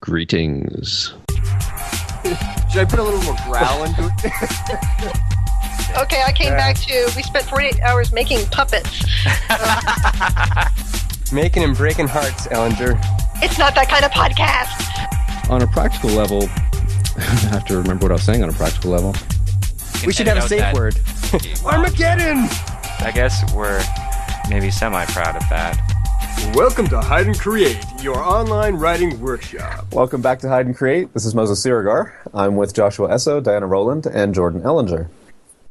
Greetings. Should I put a little more growl into it? Okay, I came back to, we spent 48 hours making puppets. Making and breaking hearts, Ellinger. It's not that kind of podcast. On a practical level, I have to remember what I was saying on a practical level. We should have a safe word. Armageddon! I guess we're maybe semi-proud of that. Welcome to Hide and Create, your online writing workshop. Welcome back to Hide and Create. This is Moses Siregar. I'm with Joshua Essoe, Diana Rowland, and Jordan Ellinger.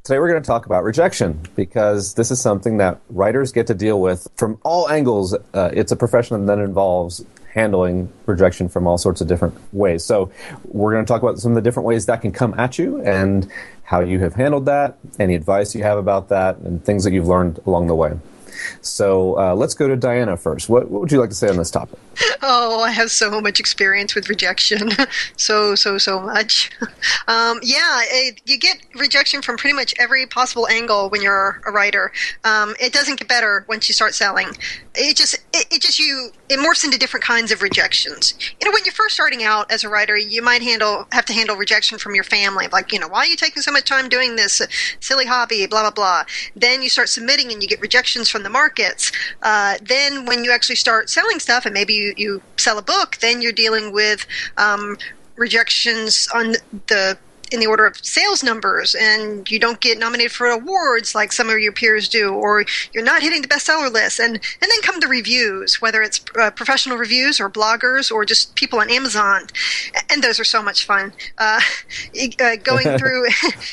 Today we're going to talk about rejection, because this is something that writers get to deal with from all angles. It's a profession that involves handling rejection from all sorts of different ways. So we're going to talk about some of the different ways that can come at you and how you have handled that, any advice you have about that, and things that you've learned along the way. So let's go to Diana first. What would you like to say on this topic? Oh, I have so much experience with rejection. So much. You get rejection from pretty much every possible angle when you're a writer. It doesn't get better once you start selling. It morphs into different kinds of rejections. You know, when you're first starting out as a writer, you might have to handle rejection from your family. Like, you know, why are you taking so much time doing this silly hobby, blah, blah, blah. Then you start submitting and you get rejections from the markets. Then when you actually start selling stuff and maybe you sell a book, then you're dealing with rejections in the order of sales numbers, and you don't get nominated for awards like some of your peers do, or you're not hitting the bestseller list. And then come the reviews, whether it's professional reviews or bloggers or just people on Amazon. And those are so much fun. Going through,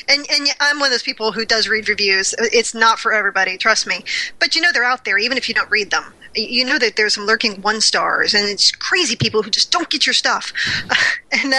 and I'm one of those people who does read reviews. It's not for everybody, trust me. But you know they're out there, even if you don't read them. You know that there's some lurking 1 stars, and it's crazy people who just don't get your stuff. Then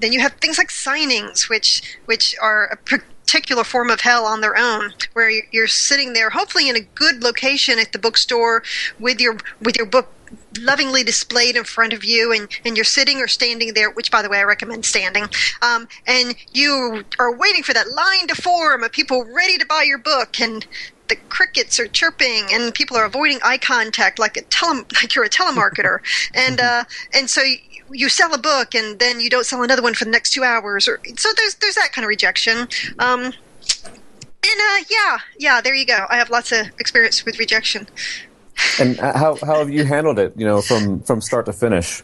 you have things like signings, which are a particular form of hell on their own, where you're sitting there, hopefully in a good location at the bookstore with your book lovingly displayed in front of you, and you're sitting or standing there, which, by the way, I recommend standing, and you are waiting for that line to form of people ready to buy your book, and the crickets are chirping, and people are avoiding eye contact like you're a telemarketer, and so you sell a book, and then you don't sell another one for the next 2 hours, so there's that kind of rejection. There you go. I have lots of experience with rejection. And how have you handled it? You know, from start to finish.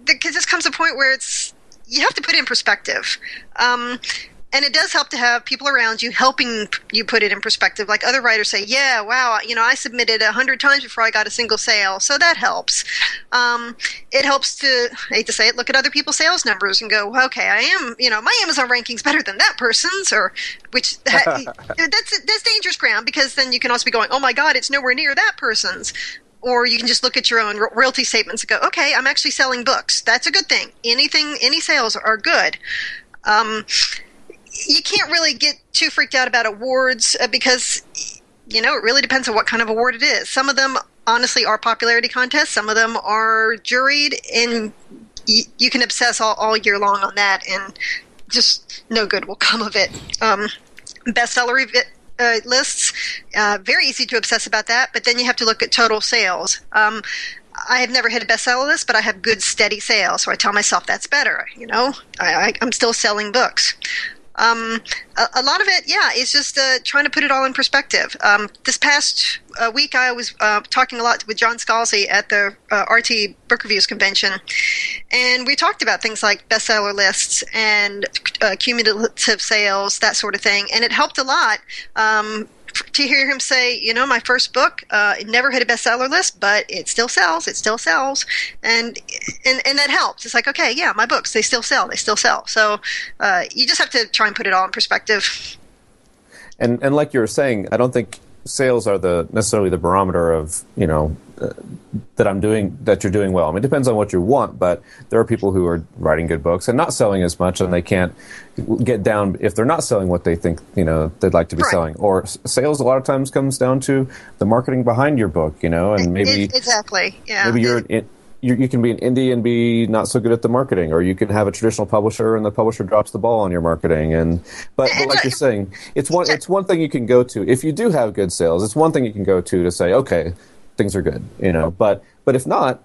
Because this comes to a point where you have to put it in perspective. And it does help to have people around you helping you put it in perspective. Like other writers say, yeah, wow, I submitted 100 times before I got a single sale. So that helps. It helps to, I hate to say it, look at other people's sales numbers and go, okay, I am, my Amazon ranking's better than that person's, or that's dangerous ground, because then you can also be going, oh my God, it's nowhere near that person's. Or you can just look at your own royalty statements and go, okay, I'm actually selling books. That's a good thing. Any sales are good. You can't really get too freaked out about awards because, it really depends on what kind of award it is. Some of them, honestly, are popularity contests. Some of them are juried, and you can obsess all year long on that, and just no good will come of it. Bestseller lists, very easy to obsess about that, but then you have to look at total sales. I have never hit a bestseller list, but I have good, steady sales, so I tell myself that's better. I'm still selling books. A lot of it, is just trying to put it all in perspective. This past week, I was talking a lot with John Scalzi at the RT Book Reviews Convention, and we talked about things like bestseller lists and cumulative sales, that sort of thing, and it helped a lot to hear him say, my first book, it never hit a bestseller list, but it still sells, and that helps. It's like, okay, yeah, my books, they still sell. So you just have to try and put it all in perspective. And like you were saying, I don't think sales are necessarily the barometer of, that you're doing well. I mean, it depends on what you want, but there are people who are writing good books and not selling as much, and they can't get down if they're not selling what they think, they'd like to be selling. Or sales a lot of times comes down to the marketing behind your book, and maybe... Exactly, yeah. Maybe you can be an indie and be not so good at the marketing, or you can have a traditional publisher and the publisher drops the ball on your marketing. But like you're saying, it's one thing you can go to. If you do have good sales, it's one thing you can go to say, okay, things are good, But if not,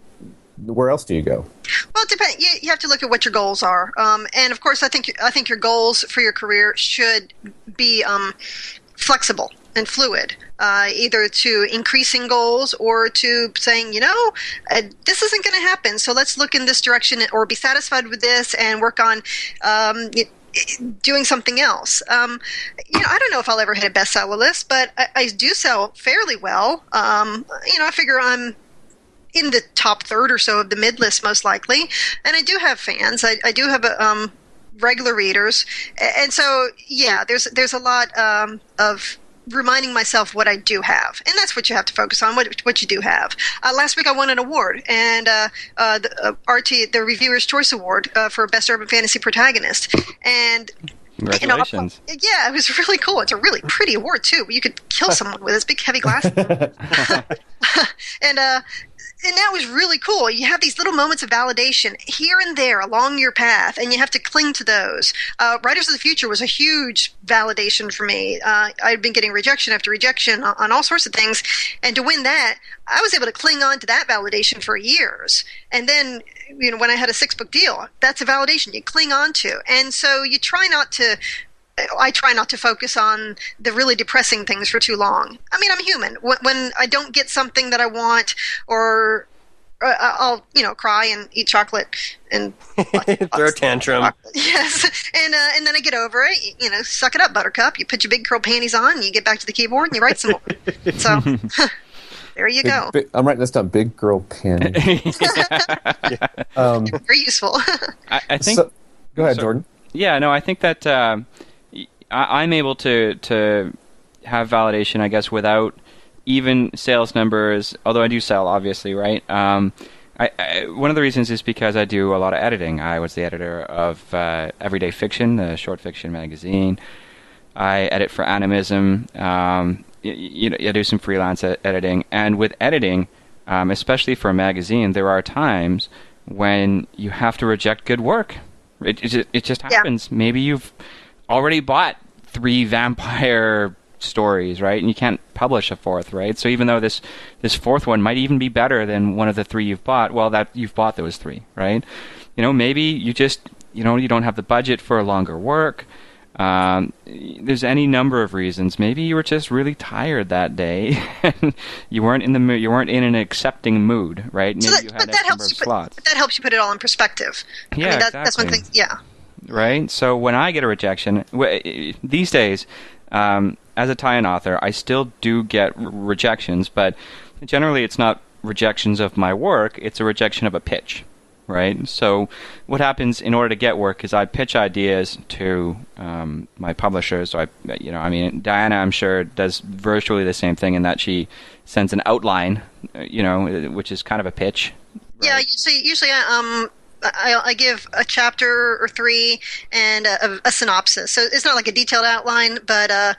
where else do you go? Well, it depends. You have to look at what your goals are, and of course, I think your goals for your career should be flexible and fluid, either to increasing goals or to saying, this isn't going to happen, so let's look in this direction, or be satisfied with this and work on doing something else. I don't know if I'll ever hit a bestseller list, but I do sell fairly well. I figure I'm in the top third or so of the mid list, most likely, and I do have fans. I do have regular readers, and so there's a lot of reminding myself what I do have, and that's what you have to focus on. What you do have. Last week I won an award, and the Reviewer's Choice Award for Best Urban Fantasy Protagonist, and congratulations. It was really cool. It's a really pretty award too. You could kill someone with this big heavy glasses. And that was really cool. You have these little moments of validation here and there along your path, and you have to cling to those. Writers of the Future was a huge validation for me. I'd been getting rejection after rejection on all sorts of things, and to win that, I was able to cling on to that validation for years. And then, when I had a 6-book deal, that's a validation you cling on to. And so I try not to focus on the really depressing things for too long. I mean, I'm human. When I don't get something that I want, or I'll, cry and eat chocolate and throw a tantrum. Yes, and then I get over it. Suck it up, Buttercup. You put your big curl panties on, and you get back to the keyboard, and you write some more. So there you go. I'm writing this down. Big girl panties. Very useful. I think. Go ahead, Jordan. Yeah, no, I think that I'm able to have validation, I guess, without even sales numbers, although I do sell, obviously, right? One of the reasons is because I do a lot of editing. I was the editor of Everyday Fiction, the short fiction magazine. I edit for Animism. I do some freelance editing. And with editing, especially for a magazine, there are times when you have to reject good work. It just happens. Yeah. Maybe you've already bought 3 vampire stories, right? And you can't publish a 4th, right? So even though this 4th one might even be better than one of the 3 you've bought, well, that you've bought those 3, right? Maybe you just, you don't have the budget for longer work. There's any number of reasons. Maybe you were just really tired that day, and you weren't in the mood. You weren't in an accepting mood, right? Maybe you had X number of slots. That helps you put it all in perspective. Yeah, exactly. That's one thing. Yeah. Right. So when I get a rejection these days, as a tie-in author, I still do get rejections, but generally it's not rejections of my work. It's a rejection of a pitch. Right. So what happens in order to get work is I pitch ideas to my publishers. So Diana, I'm sure, does virtually the same thing in that she sends an outline, which is kind of a pitch. Right? Yeah. Usually, I give a chapter or 3 and a synopsis. So it's not like a detailed outline, but a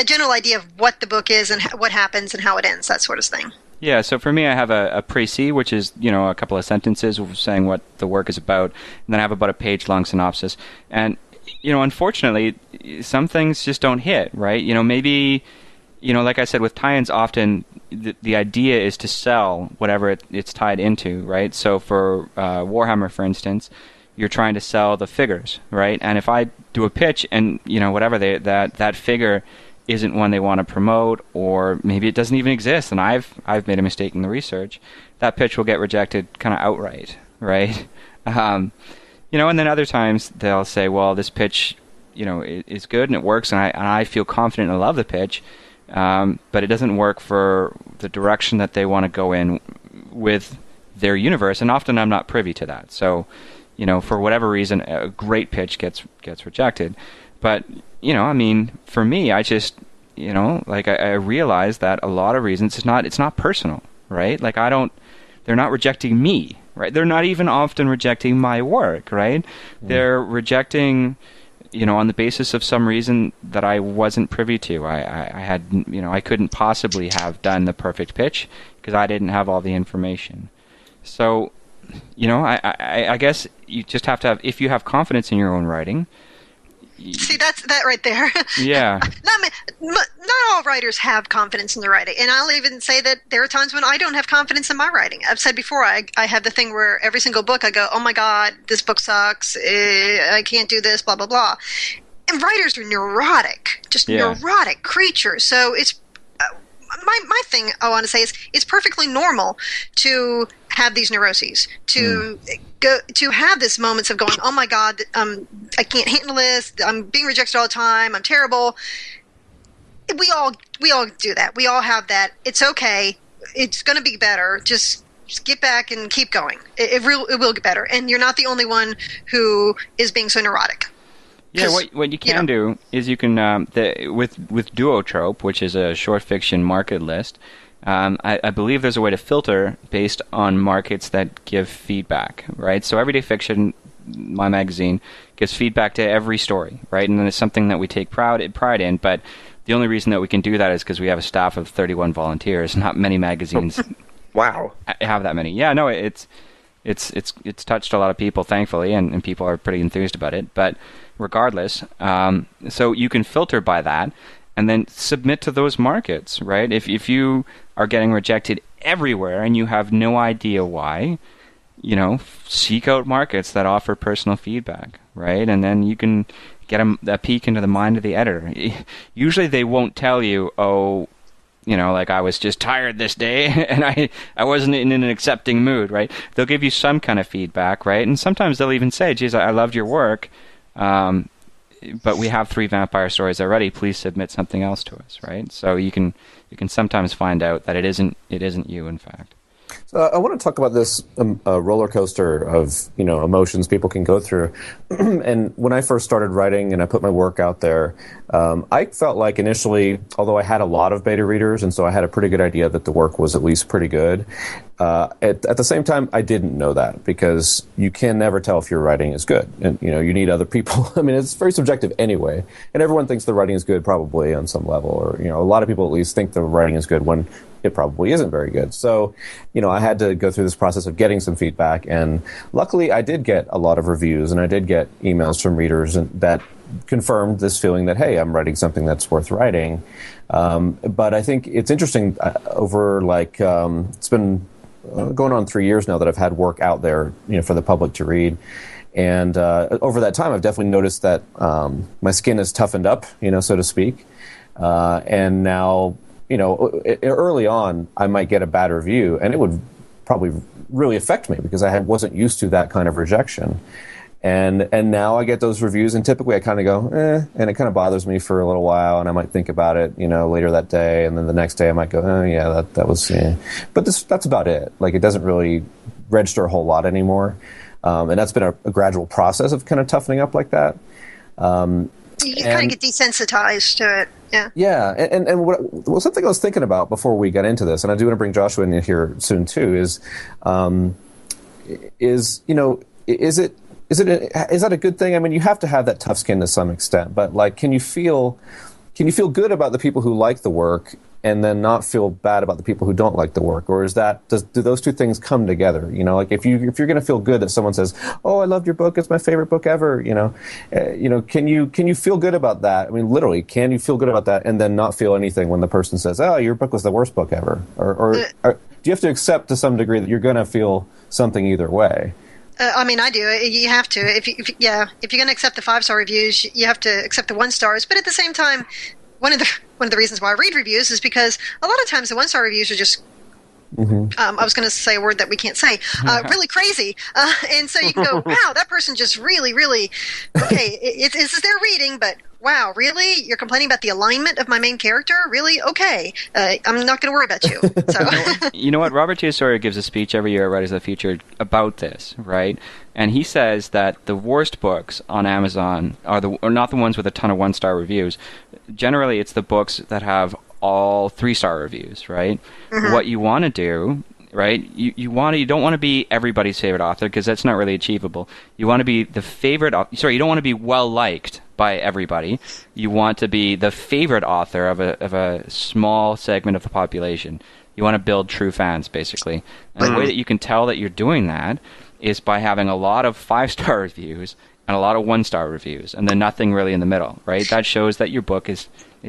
general idea of what the book is and what happens and how it ends, that sort of thing. Yeah, so for me, I have a précis, which is, a couple of sentences saying what the work is about, and then I have about a page-long synopsis. And, unfortunately, some things just don't hit, right? Maybe, like I said, with tie-ins, often the idea is to sell whatever it's tied into, right? So for Warhammer, for instance, you're trying to sell the figures, right? And if I do a pitch and, whatever, that figure isn't one they want to promote, or maybe it doesn't even exist, and I've made a mistake in the research, that pitch will get rejected kind of outright, right? And then other times they'll say, well, this pitch, is good and it works, and I feel confident and I love the pitch, but it doesn't work for the direction that they want to go in with their universe, and often I'm not privy to that. So, for whatever reason, a great pitch gets rejected. But for me, I just, I realize that a lot of reasons it's not personal, right? Like they're not rejecting me, right? They're not even often rejecting my work, right? They're rejecting, on the basis of some reason that I wasn't privy to. I couldn't possibly have done the perfect pitch because I didn't have all the information. So, I guess you just have to have, if you have confidence in your own writing, See, that's that right there. Yeah. Not all writers have confidence in their writing, and I'll even say that there are times when I don't have confidence in my writing. I've said before, I have the thing where every single book I go, oh my god, this book sucks, I can't do this, blah blah blah. And writers are neurotic, just neurotic creatures. So it's my thing I want to say is it's perfectly normal to have these neuroses, to have these moments of going, oh my god, I can't handle this, I'm being rejected all the time, I'm terrible. We all do that. We all have that. It's okay. It's going to be better. Just get back and keep going. It will get better. And you're not the only one who is being so neurotic. Yeah, what you can do is you can with Duotrope, which is a short fiction market list. I believe there's a way to filter based on markets that give feedback, right? So Everyday Fiction, my magazine, gives feedback to every story, right? And then it's something that we take pride in, but the only reason that we can do that is because we have a staff of 31 volunteers. Not many magazines Wow. have that many. Yeah, no, it's touched a lot of people, thankfully, and people are pretty enthused about it. But regardless, so you can filter by that and then submit to those markets, right? If you are getting rejected everywhere and you have no idea why, seek out markets that offer personal feedback, right? And then you can get a peek into the mind of the editor. Usually they won't tell you, like I was just tired this day and I wasn't in an accepting mood, right? They'll give you some kind of feedback, right? And sometimes they'll even say, geez, I loved your work, but we have 3 vampire stories already. Please submit something else to us, right? So you can sometimes find out that it isn't you, in fact. So I want to talk about this roller coaster of emotions people can go through. And when I first started writing and I put my work out there, I felt like initially, although I had a lot of beta readers, and so I had a pretty good idea that the work was at least pretty good. At the same time, I didn't know that because you can never tell if your writing is good, and you need other people. I mean, it's very subjective anyway, and everyone thinks the writing is good probably on some level, or a lot of people at least think the writing is good when it probably isn't very good. So, I had to go through this process of getting some feedback, and luckily I did get a lot of reviews, and I did get emails from readers that confirmed this feeling that, hey, I'm writing something that's worth writing. But I think it's interesting over it's been going on 3 years now that I've had work out there, for the public to read. And over that time, I've definitely noticed that my skin has toughened up, so to speak. And now, early on, I might get a bad review, and it would probably really affect me because I wasn't used to that kind of rejection. And now I get those reviews, and typically I kind of go, and it kind of bothers me for a little while, and I might think about it, later that day, and then the next day I might go, oh yeah, that was, but that's about it. Like, it doesn't really register a whole lot anymore, and that's been a gradual process of kind of toughening up like that. You kind of get desensitized to it. Yeah. Yeah, and something I was thinking about before we got into this, and I do want to bring Joshua in here soon too, is that a good thing? I mean, you have to have that tough skin to some extent, but can you feel good about the people who like the work and then not feel bad about the people who don't like the work? Or do those two things come together? If you're going to feel good that someone says, "Oh, I loved your book. It's my favorite book ever." Can you feel good about that? I mean, literally, can you feel good about that and then not feel anything when the person says, "Oh, your book was the worst book ever"? Or do you have to accept to some degree that you're going to feel something either way? I mean, I do. You have to. If you're going to accept the 5-star reviews, you have to accept the 1 stars. But at the same time, one of the reasons why I read reviews is because a lot of times the 1-star reviews are just, I was going to say a word that we can't say, really crazy. And so you can go, wow, that person just really, really, okay, it's their reading, but wow, really? You're complaining about the alignment of my main character? Really? Okay. I'm not going to worry about you. So. You know what? Robert T. Sawyer gives a speech every year at Writers of the Future about this, right? And he says that the worst books on Amazon are not the ones with a ton of 1-star reviews. Generally, it's the books that have all 3-star reviews, right? Mm-hmm. What you want to do, right? You don't want to be everybody's favorite author because that's not really achievable. You want to be the favorite. You don't want to be well liked by everybody. You want to be the favorite author of a small segment of the population. You want to build true fans, basically. And the way that you can tell that you're doing that is by having a lot of 5-star reviews and a lot of 1-star reviews, and then nothing really in the middle, right? That shows that your book is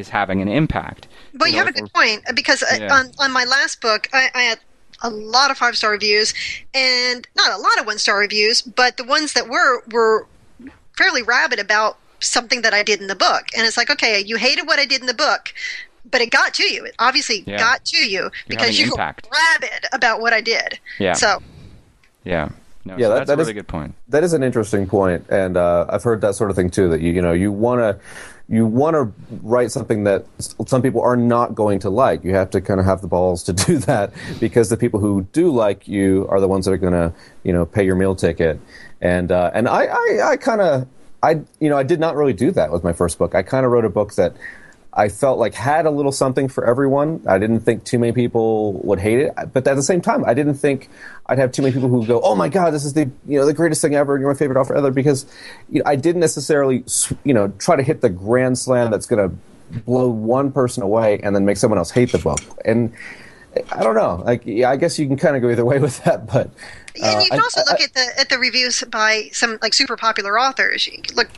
having an impact. Well, you have a good point, because on my last book, I had a lot of 5-star reviews, and not a lot of 1-star reviews, but the ones that were fairly rabid about something that I did in the book. And it's like, okay, you hated what I did in the book, but it got to you. It obviously got to you because you were rabid about what I did. Yeah. So. Yeah. No, so that's a really good point. That is an interesting point, and I've heard that sort of thing too. That you want to write something that some people are not going to like. You have to kind of have the balls to do that, because the people who do like you are the ones that are going to pay your meal ticket. And I did not really do that with my first book. I kind of wrote a book that I felt like had a little something for everyone. I didn't think too many people would hate it, but at the same time, I didn't think I'd have too many people who go, "Oh my God, this is the greatest thing ever, and you're my favorite author ever." Because I didn't necessarily try to hit the grand slam that's going to blow one person away and then make someone else hate the book. And I don't know. I guess you can kind of go either way with that, but. And you can also look at the reviews by some like super popular authors. You can look,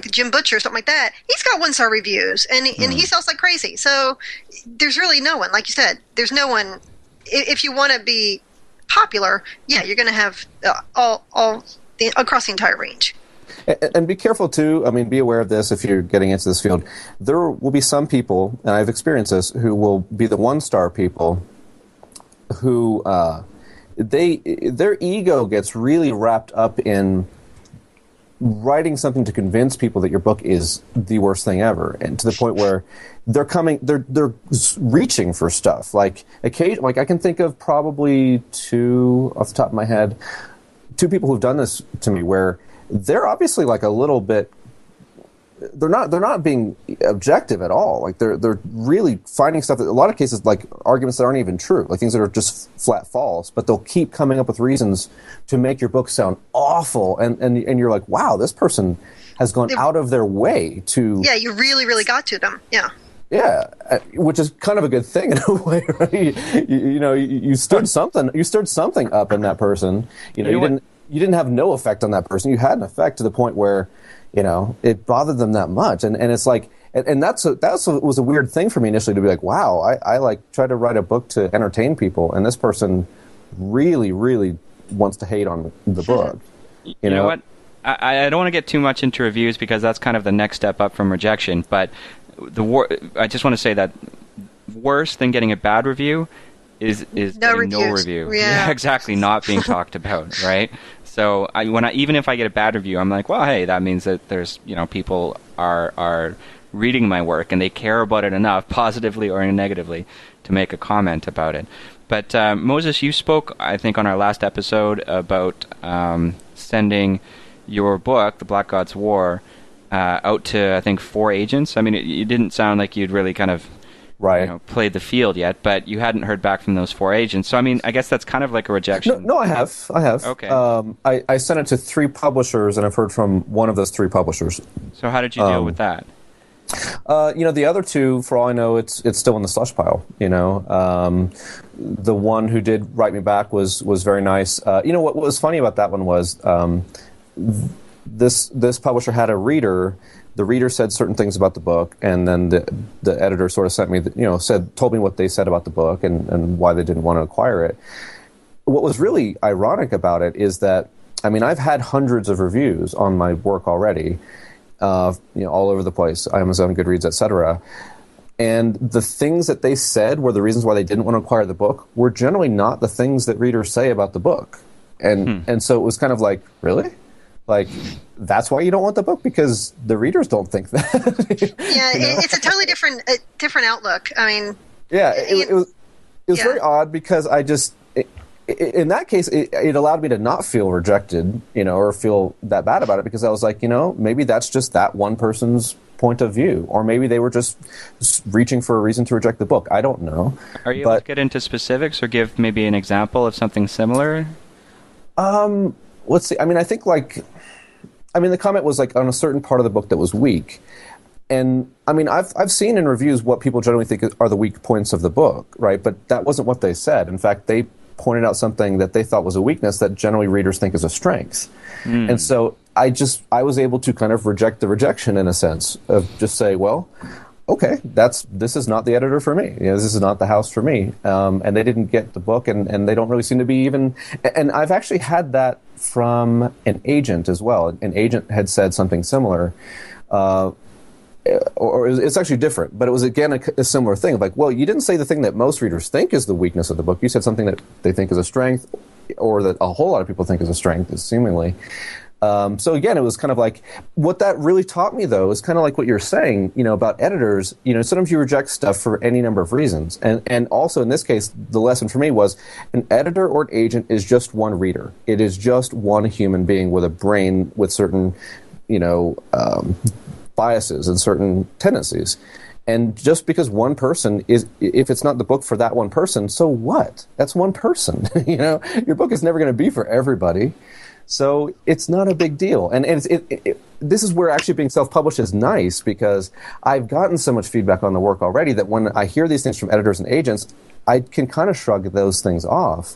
Jim Butcher or something like that. He's got 1-star reviews, and he sells like crazy. So there's really no one, like you said. There's no one. If you want to be popular, you're going to have all across the entire range. And be careful too. I mean, be aware of this if you're getting into this field. There will be some people, and I've experienced this, who will be the 1-star people who. Their ego gets really wrapped up in writing something to convince people that your book is the worst thing ever, and to the point where they're reaching for stuff. Like I can think of probably 2 off the top of my head, 2 people who've done this to me, where they're obviously like a little bit. They're not being objective at all. Like they're really finding stuff that, a lot of cases, like arguments that aren't even true, like things that are just flat false, but they'll keep coming up with reasons to make your book sound awful, and you're like, wow, this person has gone out of their way to. Yeah, you really, really got to them. Yeah. Yeah, which is kind of a good thing in a way, right? You stirred something. You stirred something up in that person. You didn't have no effect on that person. You had an effect to the point where. It bothered them that much, and it's like, and that was a weird thing for me initially, to be like, wow, I like try to write a book to entertain people, and this person really, really wants to hate on the book. You know what? I don't want to get too much into reviews, because that's kind of the next step up from rejection. But I just want to say that worse than getting a bad review is no review. Yeah, exactly, not being talked about, right? So even if I get a bad review, I'm like, well, hey, that means that there's people are reading my work and they care about it enough, positively or negatively, to make a comment about it. But Moses, you spoke, I think, on our last episode about sending your book, The Black God's War, out to, I think, 4 agents. I mean, it didn't sound like you'd really kind of played the field yet, but you hadn't heard back from those 4 agents. So, I mean, I guess that's kind of like a rejection. No, I have. Okay. I sent it to 3 publishers, and I've heard from one of those 3 publishers. So how did you deal with that? The other 2, for all I know, it's still in the slush pile. The one who did write me back was very nice. What was funny about that one was this publisher had a reader. The reader said certain things about the book, and then the editor sort of sent me, told me what they said about the book and why they didn't want to acquire it. What was really ironic about it is that, I mean, I've had hundreds of reviews on my work already, all over the place, Amazon, Goodreads, etc. And the things that they said were the reasons why they didn't want to acquire the book were generally not the things that readers say about the book. And so it was kind of like, really? Like, that's why you don't want the book, because the readers don't think that. It's a totally different outlook. I mean, it was very odd, because I just, in that case, it allowed me to not feel rejected, or feel that bad about it, because I was like, maybe that's just that one person's point of view, or maybe they were just reaching for a reason to reject the book. I don't know. Are you able to get into specifics, or give maybe an example of something similar? Let's see. I mean, I think the comment was like on a certain part of the book that was weak. And I mean, I've seen in reviews what people generally think are the weak points of the book, right? But that wasn't what they said. In fact, they pointed out something that they thought was a weakness that generally readers think is a strength. And so I was able to kind of reject the rejection in a sense of just say, well, okay, this is not the editor for me. This is not the house for me. And they didn't get the book, and they don't really seem to be even. And I've actually had that from an agent as well. An agent had said something similar, or it's actually different, but it was again a similar thing. Like, well, you didn't say the thing that most readers think is the weakness of the book. You said something that they think is a strength, or that a whole lot of people think is a strength, seemingly. So again, it was kind of like, what that really taught me, though, is kind of like what you're saying, about editors. Sometimes you reject stuff for any number of reasons. And also in this case, the lesson for me was an editor or an agent is just one reader. It is just one human being with a brain with certain, biases and certain tendencies. And just because one person if it's not the book for that one person, so what? That's one person. Your book is never going to be for everybody. So it's not a big deal. And this is where actually being self-published is nice, because I've gotten so much feedback on the work already that when I hear these things from editors and agents, I can kind of shrug those things off.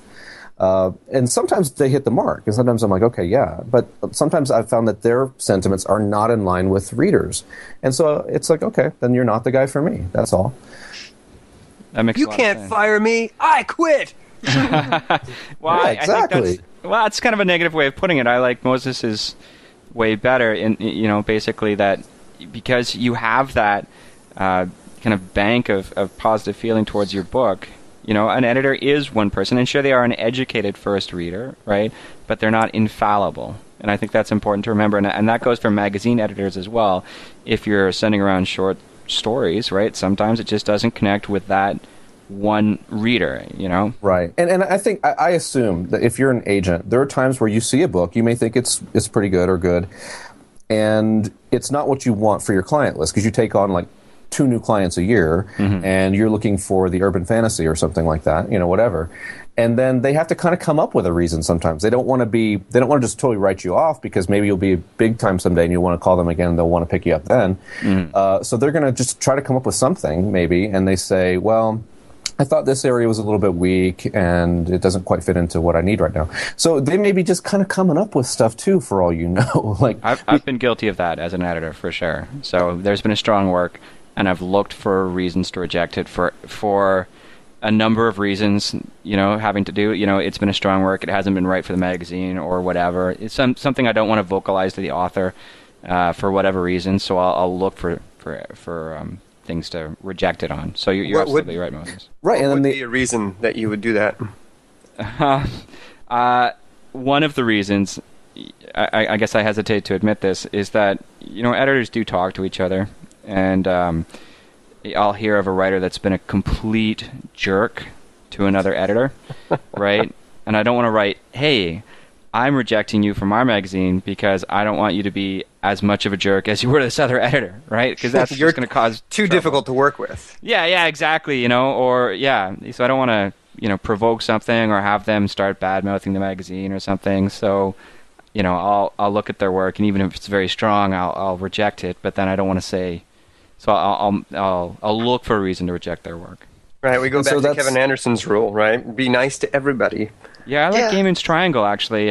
And sometimes they hit the mark, and sometimes I'm like, okay, yeah. But sometimes I've found that their sentiments are not in line with readers. And so it's like, okay, then you're not the guy for me. That's all. That makes You a lot can't of sense. fire me. I quit. Well, Yeah, exactly. It's kind of a negative way of putting it. I like Moses's way better in, basically that because you have that kind of bank of positive feeling towards your book. An editor is one person, and sure, they are an educated first reader, right? But they're not infallible. And I think that's important to remember. And that goes for magazine editors as well. If you're sending around short stories, right, sometimes it just doesn't connect with that one reader, Right. And I think, I assume that if you're an agent, there are times where you see a book, you may think it's pretty good or good, and it's not what you want for your client list, because you take on like 2 new clients a year, and you're looking for the urban fantasy or something like that, whatever. And then they have to kind of come up with a reason sometimes. They don't want to just totally write you off, because maybe you'll be big time someday and you'll want to call them again and they'll want to pick you up then. So they're going to just try to come up with something maybe, and they say, well, I thought this area was a little bit weak and it doesn't quite fit into what I need right now. So they may be just kind of coming up with stuff too, for all you know. Like I've been guilty of that as an editor, for sure. So there's been a strong work, and I've looked for reasons to reject it for a number of reasons, having to do, it's been a strong work, it hasn't been right for the magazine or whatever. It's something I don't want to vocalize to the author for whatever reason, so I'll look for things to reject it on. So you're absolutely right, Moses. right, What and would then be a reason that you would do that? One of the reasons, I guess I hesitate to admit this, is that editors do talk to each other, and I'll hear of a writer that's been a complete jerk to another editor, right? And I don't want to write, hey, I'm rejecting you from our magazine because I don't want you to be as much of a jerk as you were to this other editor, right? Because that's just going to cause too trouble. difficult to work with. Yeah, exactly. So I don't want to, provoke something or have them start bad-mouthing the magazine or something. So, I'll look at their work, and even if it's very strong, I'll reject it. But then I don't want to say, so I'll look for a reason to reject their work. Right, we go And back so to Kevin Anderson's rule, right? Be nice to everybody. Yeah, I like Gaiman's triangle, actually.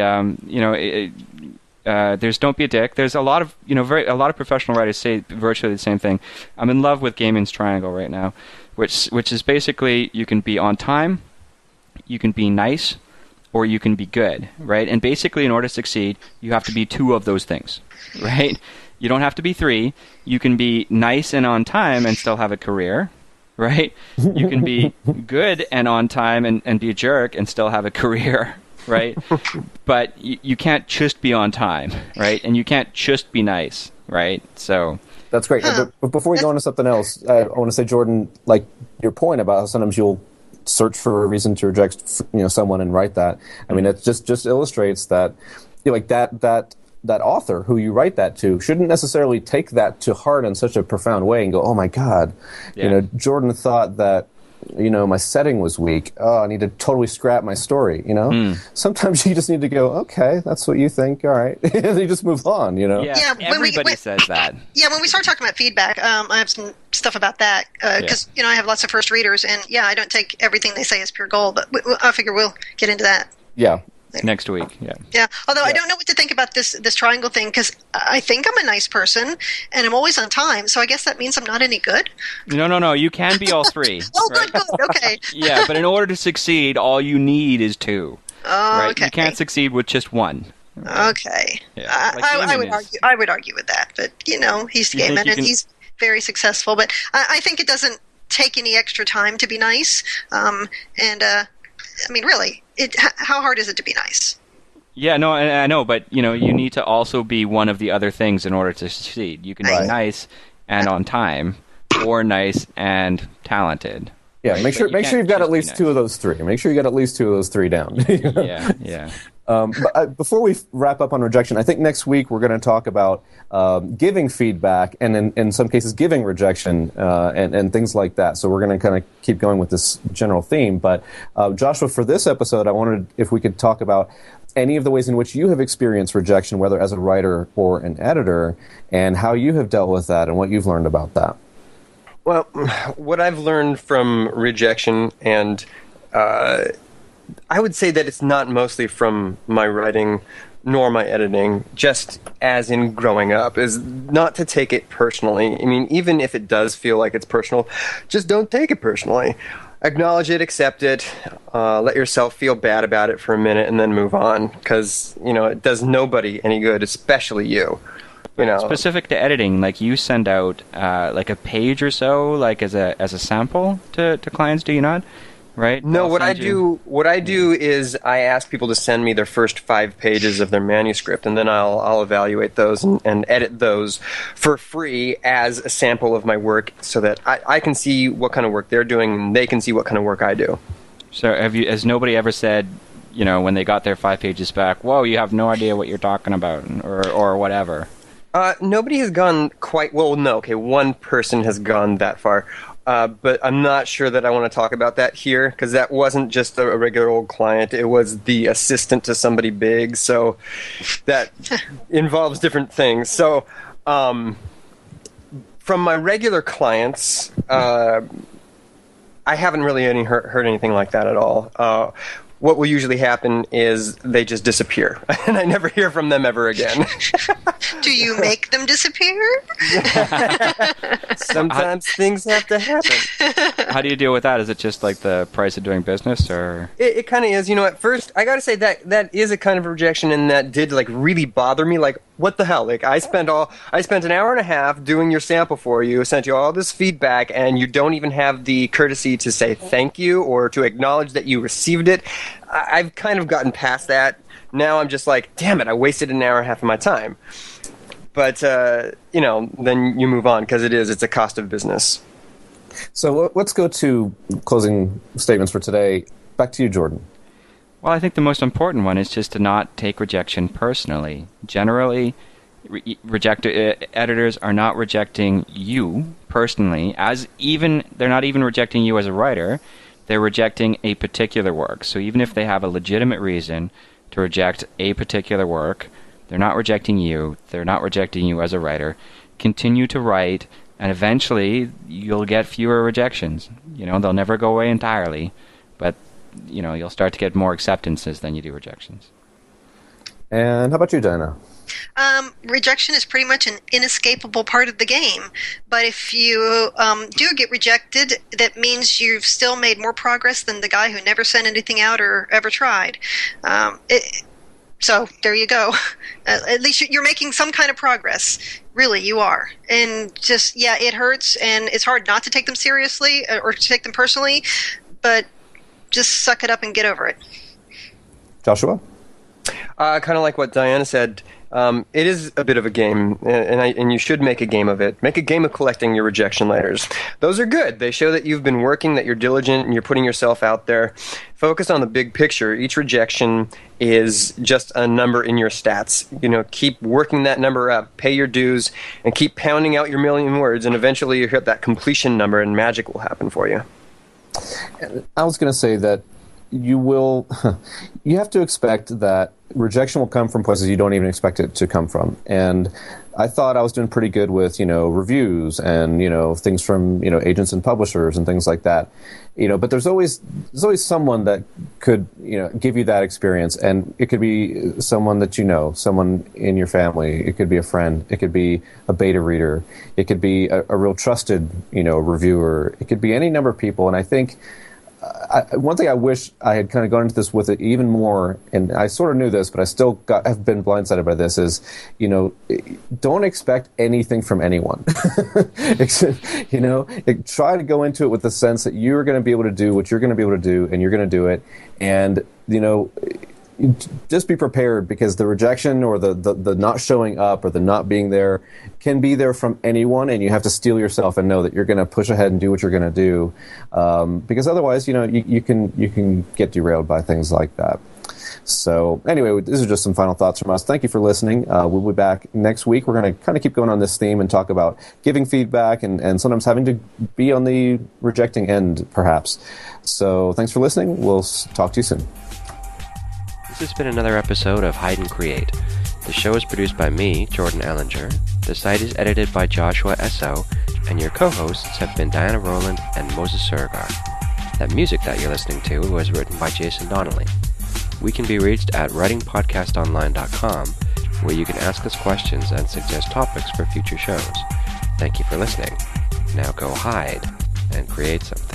There's don't be a dick. There's a lot of a lot of professional writers say virtually the same thing. I'm in love with Gaiman's triangle right now, which is basically you can be on time, you can be nice, or you can be good, right? And basically, in order to succeed, you have to be 2 of those things, right? You don't have to be 3. You can be nice and on time and still have a career, right? You can be good and on time and be a jerk and still have a career, right? But you can't just be on time, right? And you can't just be nice, right? So that's great. But before we go on to something else, I want to say, Jordan, like your point about how sometimes you'll search for a reason to reject someone and write that. I mean, it just illustrates that that author who you write that to shouldn't necessarily take that to heart in such a profound way and go, oh my God, Jordan thought that my setting was weak. Oh, I need to totally scrap my story, Sometimes you just need to go, okay, that's what you think, all right. And you just move on, Yeah, everybody says that. Yeah, when we start talking about feedback, I have some stuff about that because, I have lots of first readers, and, I don't take everything they say as pure gold, but I figure we'll get into that. Yeah. Next week, yeah. Yeah, although I don't know what to think about this triangle thing, because I think I'm a nice person, and I'm always on time, so I guess that means I'm not any good? No, you can be all three. Oh, right? good, okay. Yeah, but in order to succeed, all you need is two. Oh, right? okay. You can't succeed with just one. Right? Okay. Yeah. I would argue with that, but, he's Gaiman, and he's very successful, but I think it doesn't take any extra time to be nice, really, how hard is it to be nice? Yeah, no, I know, but you need to also be one of the other things in order to succeed. You can be nice and on time, or nice and talented. Yeah, make sure you've got at least two of those three. Make sure you got at least two of those three down. Yeah. But before we wrap up on rejection, I think next week we're going to talk about giving feedback and in some cases giving rejection and things like that. So we're going to kind of keep going with this general theme. But Joshua, for this episode, I wanted if we could talk about any of the ways in which you have experienced rejection, whether as a writer or an editor, and how you have dealt with that and what you've learned about that. Well, what I've learned from rejection, and I would say that it's not mostly from my writing nor my editing, just as in growing up, is not to take it personally. I mean, even if it does feel like it's personal, just don't take it personally. Acknowledge it, accept it, let yourself feel bad about it for a minute, and then move on, because, it does nobody any good, especially you. Specific to editing, like you send out like a page or so, like as a sample to clients, do you not? Right? No, what I do is I ask people to send me their first 5 pages of their manuscript, and then I'll evaluate those and edit those for free as a sample of my work, so that I can see what kind of work they're doing, and they can see what kind of work I do. So has nobody ever said, when they got their 5 pages back, whoa, you have no idea what you're talking about, or whatever? Nobody has gone quite... Well, no, okay, one person has gone that far. But I'm not sure that I want to talk about that here, because that wasn't just a regular old client. It was the assistant to somebody big, so that involves different things. So from my regular clients, I haven't really heard anything like that at all. What will usually happen is they just disappear, and I never hear from them ever again. Do you make them disappear? Sometimes things have to happen. How do you deal with that? Is it just like the price of doing business, or? It kind of is. At first, I got to say that is a kind of rejection, and that did really bother me. Like, what the hell? Like, I spent an hour and a half doing your sample for you, sent you all this feedback, and you don't even have the courtesy to say thank you or to acknowledge that you received it. I've kind of gotten past that. Now I'm just like, damn it, I wasted an hour and a half of my time. But, then you move on, because it's a cost of business. So let's go to closing statements for today. Back to you, Jordan. Well, I think the most important one is just to not take rejection personally. Generally, editors are not rejecting you personally, they're not even rejecting you as a writer. They're rejecting a particular work. So even if they have a legitimate reason to reject a particular work, they're not rejecting you. They're not rejecting you as a writer. Continue to write, and eventually you'll get fewer rejections. They'll never go away entirely, but you'll start to get more acceptances than you do rejections. And how about you, Diana? Rejection is pretty much an inescapable part of the game. But if you do get rejected, that means you've still made more progress than the guy who never sent anything out or ever tried. So there you go. At least you're making some kind of progress. Really, you are. And just, it hurts, and it's hard not to take them seriously or to take them personally, but just suck it up and get over it. Joshua? Kind of like what Diana said. It is a bit of a game, and you should make a game of it. Make a game of collecting your rejection letters. Those are good. They show that you've been working, that you're diligent, and you're putting yourself out there. Focus on the big picture. Each rejection is just a number in your stats. Keep working that number up, pay your dues, and keep pounding out your million words, and eventually you hit that completion number, and magic will happen for you. I was going to say that you have to expect that rejection will come from places you don't even expect it to come from. And I thought I was doing pretty good with, reviews and, things from, agents and publishers and things like that. But there's always someone that could, give you that experience. And it could be someone that someone in your family. It could be a friend. It could be a beta reader. It could be a real trusted, reviewer. It could be any number of people. And I think one thing I wish I had kind of gone into this with it even more, and I sort of knew this, but I still have been blindsided by this, is, don't expect anything from anyone. Try to go into it with the sense that you're going to be able to do what you're going to be able to do, and you're going to do it. And, just be prepared, because the rejection or the not showing up or the not being there can be there from anyone, and you have to steel yourself and know that you're going to push ahead and do what you're going to do, because otherwise, you can get derailed by things like that. So anyway, this is just some final thoughts from us. Thank you for listening. We'll be back next week. We're going to kind of keep going on this theme and talk about giving feedback and sometimes having to be on the rejecting end, perhaps. So thanks for listening. We'll talk to you soon. This has been another episode of Hide and Create. The show is produced by me, Jordan Ellinger. The site is edited by Joshua Essoe, and your co-hosts have been Diana Rowland and Moses Siregar. That music that you're listening to was written by Jason Donnelly. We can be reached at writingpodcastonline.com, where you can ask us questions and suggest topics for future shows. Thank you for listening. Now go hide and create something.